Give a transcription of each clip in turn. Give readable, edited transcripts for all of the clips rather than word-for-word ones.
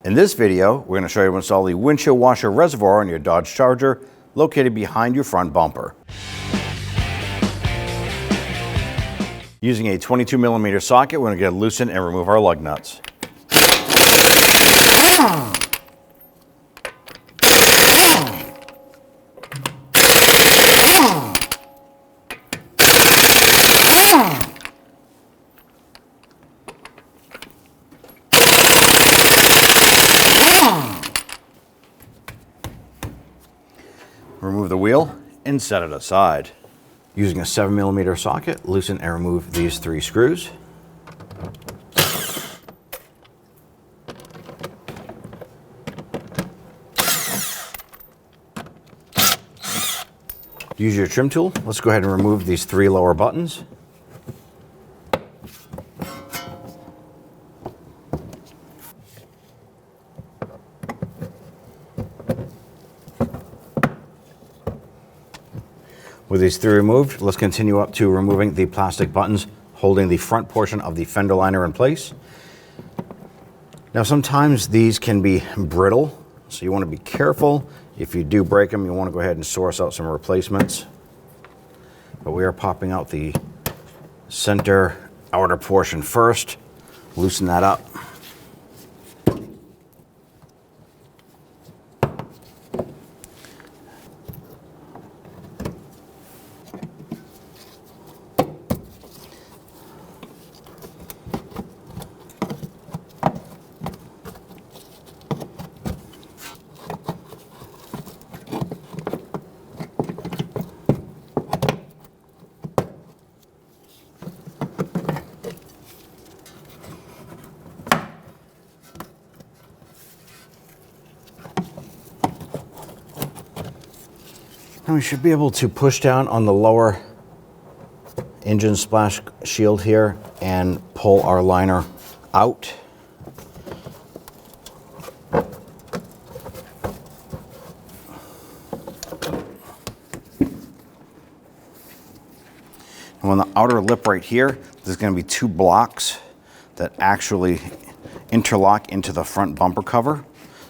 In this video, we're going to show you how to install the windshield washer reservoir on your Dodge Charger located behind your front bumper. Using a 22mm socket, we're going to get it loosened and remove our lug nuts. Remove the wheel and set it aside. Using a 7mm socket, loosen and remove these 3 screws. Use your trim tool. Let's go ahead and remove these 3 lower buttons. With these 3 removed, let's continue up to removing the plastic buttons holding the front portion of the fender liner in place. Now sometimes these can be brittle, so you want to be careful. If you do break them, you want to go ahead and source out some replacements. But we are popping out the center outer portion first. Loosen that up. And we should be able to push down on the lower engine splash shield here and pull our liner out. And on the outer lip right here, there's going to be 2 blocks that actually interlock into the front bumper cover.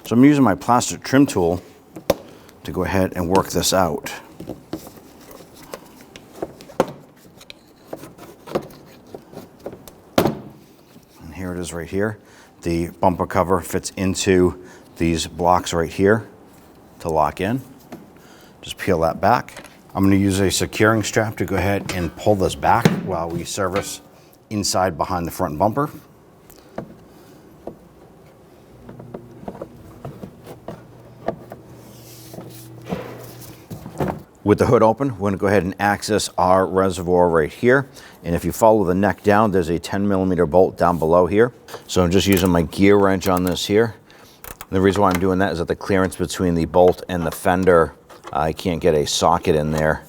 So I'm using my plastic trim tool to go ahead and work this out. And here it is right here. The bumper cover fits into these blocks right here to lock in. Just peel that back. I'm going to use a securing strap to go ahead and pull this back while we service inside behind the front bumper. With the hood open, we're going to go ahead and access our reservoir right here. And if you follow the neck down, there's a 10mm bolt down below here. So I'm just using my gear wrench on this here. And the reason why I'm doing that is that the clearance between the bolt and the fender, I can't get a socket in there.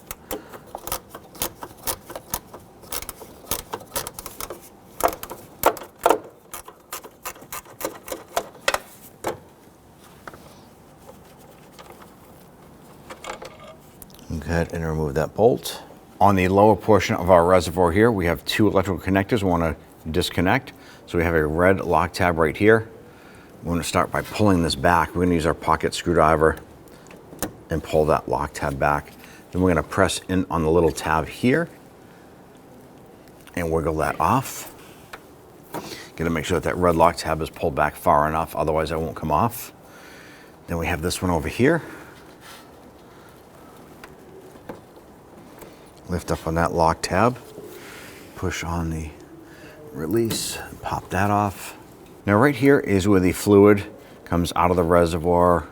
Go ahead and remove that bolt. On the lower portion of our reservoir here, we have 2 electrical connectors we want to disconnect. So we have a red lock tab right here. We're going to start by pulling this back. We're going to use our pocket screwdriver and pull that lock tab back. Then we're going to press in on the little tab here and wiggle that off. Got to make sure that red lock tab is pulled back far enough, otherwise it won't come off. Then we have this one over here. Lift up on that lock tab, push on the release, pop that off. Now right here is where the fluid comes out of the reservoir,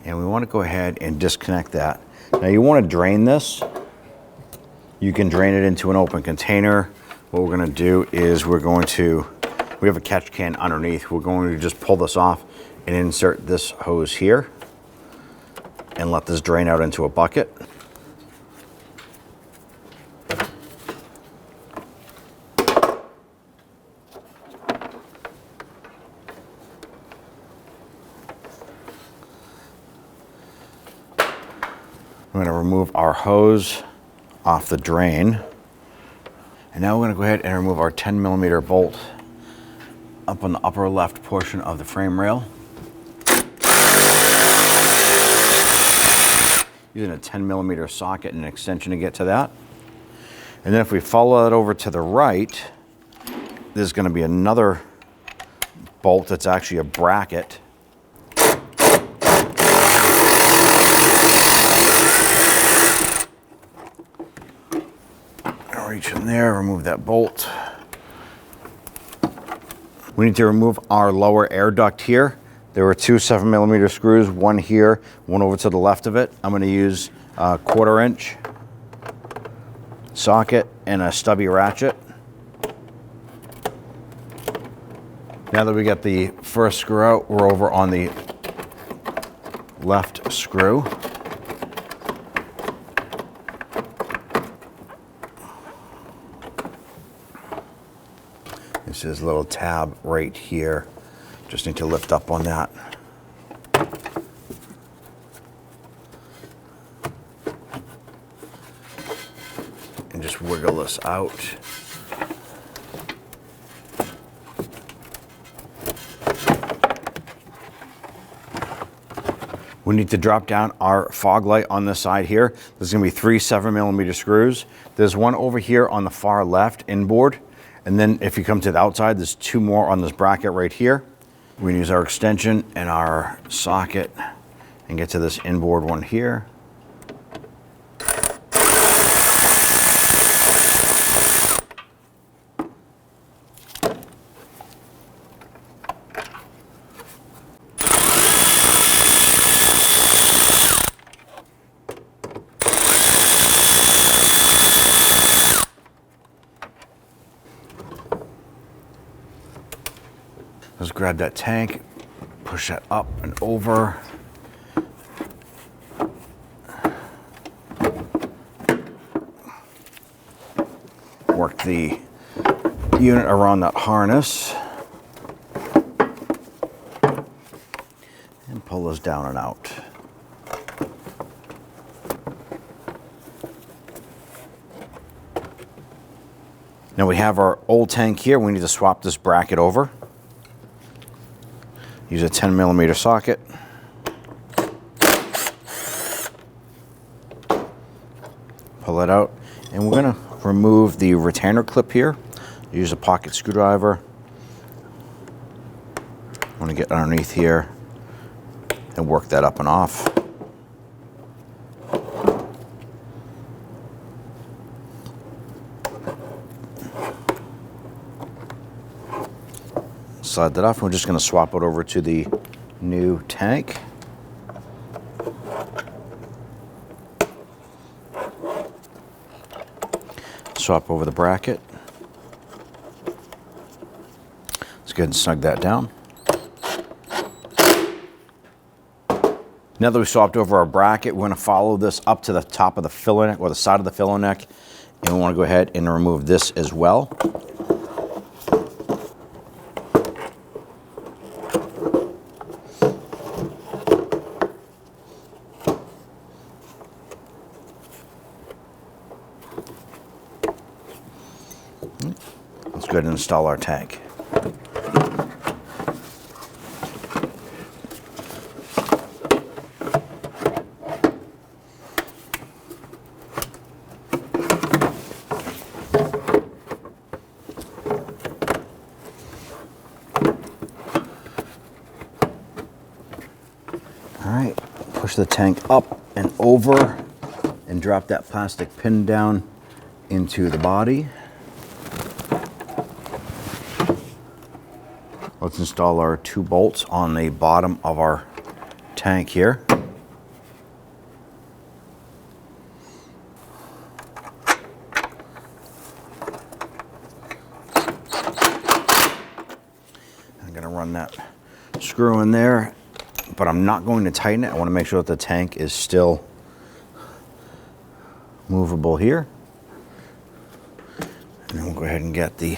and we want to go ahead and disconnect that. Now you want to drain this. You can drain it into an open container. What we're going to do is we have a catch can underneath. We're going to just pull this off and insert this hose here and let this drain out into a bucket. I'm going to remove our hose off the drain. And now we're going to go ahead and remove our 10mm bolt up on the upper left portion of the frame rail. using a 10mm socket and an extension to get to that. And then if we follow that over to the right, there's going to be another bolt that's actually a bracket. I'll reach in there, remove that bolt. We need to remove our lower air duct here. There were 2 7mm screws, one here, one over to the left of it. I'm going to use a 1/4 inch socket and a stubby ratchet. Now that we got the first screw out, we're over on the left screw. This is a little tab right here. Just need to lift up on that. And just wiggle this out. We need to drop down our fog light on this side here. There's gonna be 3 7mm screws. There's one over here on the far left inboard. And then if you come to the outside, there's 2 more on this bracket right here. We're gonna use our extension and our socket and get to this inboard one here. Let's grab that tank, push that up and over. Work the unit around that harness. And pull this down and out. Now we have our old tank here. We need to swap this bracket over. Use a 10mm socket. Pull it out, and we're gonna remove the retainer clip here. Use a pocket screwdriver. I'm gonna get underneath here and work that up and off. Slide that off. We're just going to swap it over to the new tank. Swap over the bracket. Let's go ahead and snug that down. Now that we swapped over our bracket, we're going to follow this up to the top of the filler neck, or the side of the filler neck, and we want to go ahead and remove this as well. Let's go ahead and install our tank. All right, push the tank up and over and drop that plastic pin down into the body. Let's install our 2 bolts on the bottom of our tank here. I'm going to run that screw in there, but I'm not going to tighten it. I want to make sure that the tank is still movable here. And then we'll go ahead and get the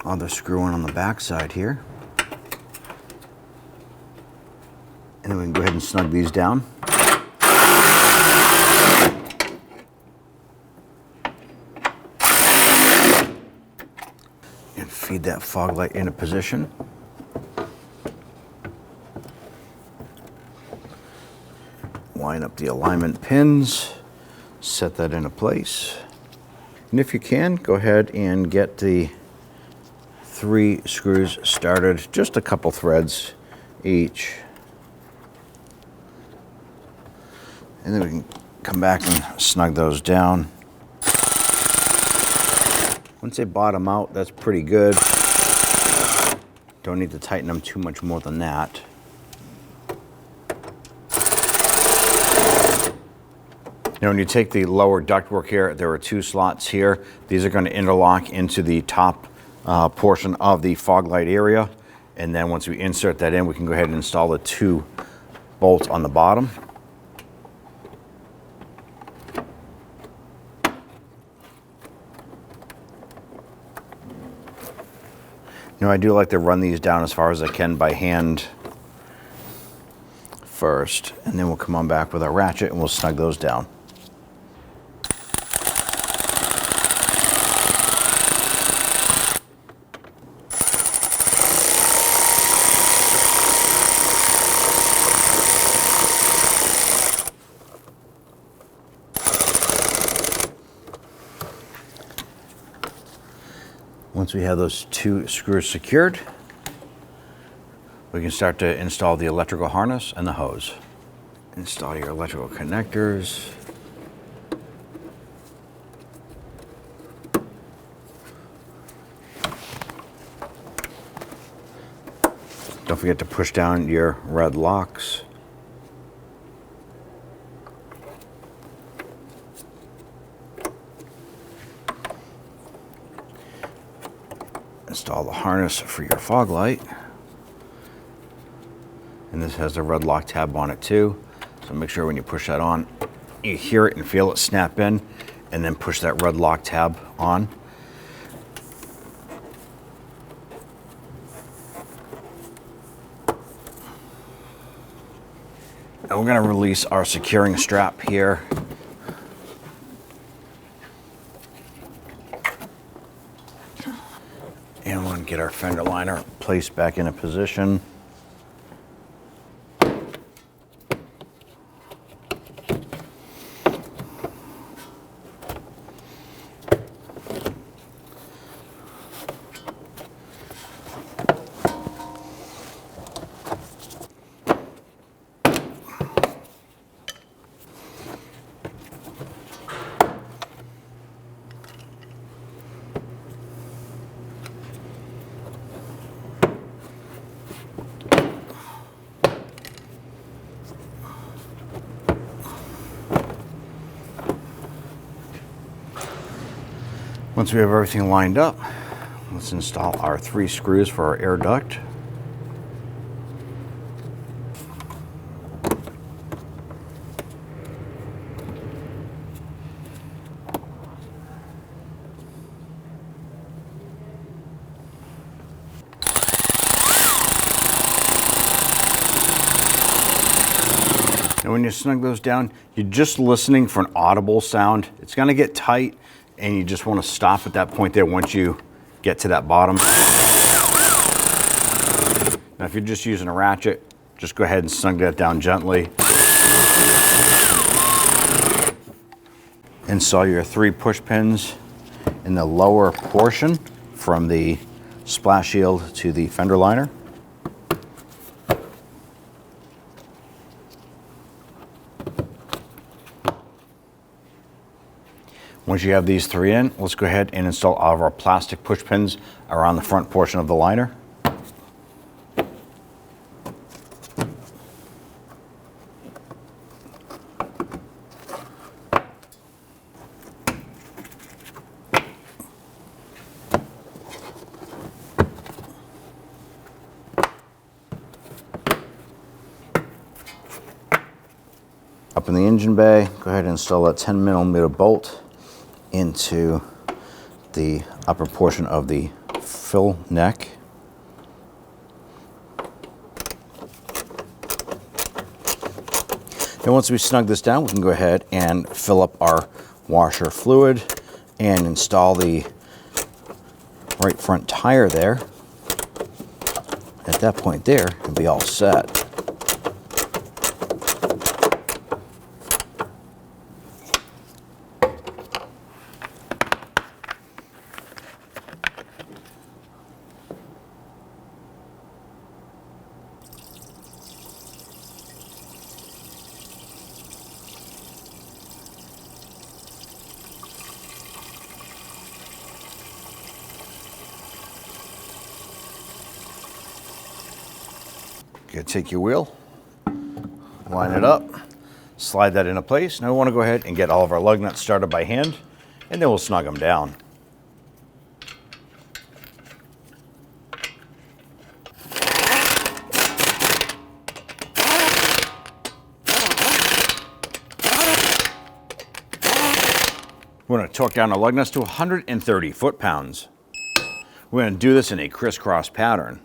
other screw in on the back side here. And then we can go ahead and snug these down. And feed that fog light into position. line up the alignment pins, set that into place. And if you can, go ahead and get the 3 screws started, just a couple threads each. And then we can come back and snug those down. Once they bottom out, that's pretty good. Don't need to tighten them too much more than that. Now, when you take the lower ductwork here, there are 2 slots here. These are going to interlock into the top portion of the fog light area. And then once we insert that in, we can go ahead and install the 2 bolts on the bottom. You know, I do like to run these down as far as I can by hand first, and then we'll come on back with our ratchet and we'll snug those down. Once we have those 2 screws secured, we can start to install the electrical harness and the hose. Install your electrical connectors. Don't forget to push down your red locks. Install the harness for your fog light. And this has the red lock tab on it too. So make sure when you push that on, you hear it and feel it snap in, and then push that red lock tab on. And we're going to release our securing strap here. And we're going to get our fender liner placed back into position. Once we have everything lined up, let's install our 3 screws for our air duct. And when you snug those down, you're just listening for an audible sound. It's going to get tight, and you just want to stop at that point there once you get to that bottom. Now, if you're just using a ratchet, just go ahead and snug that down gently. Install your 3 push pins in the lower portion from the splash shield to the fender liner. Once you have these 3 in, let's go ahead and install all of our plastic push pins around the front portion of the liner. Up in the engine bay, go ahead and install that 10mm bolt into the upper portion of the fill neck. And once we snug this down, we can go ahead and fill up our washer fluid and install the right front tire there. At that point there, it'll be all set. Okay, take your wheel, line it up, slide that into place. Now we want to go ahead and get all of our lug nuts started by hand, and then we'll snug them down. We're going to torque down our lug nuts to 130 foot-pounds. We're going to do this in a crisscross pattern.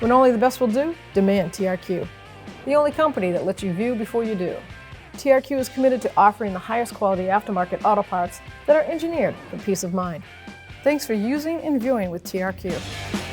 When only the best will do, demand TRQ. The only company that lets you view before you do. TRQ is committed to offering the highest quality aftermarket auto parts that are engineered for peace of mind. Thanks for using and viewing with TRQ.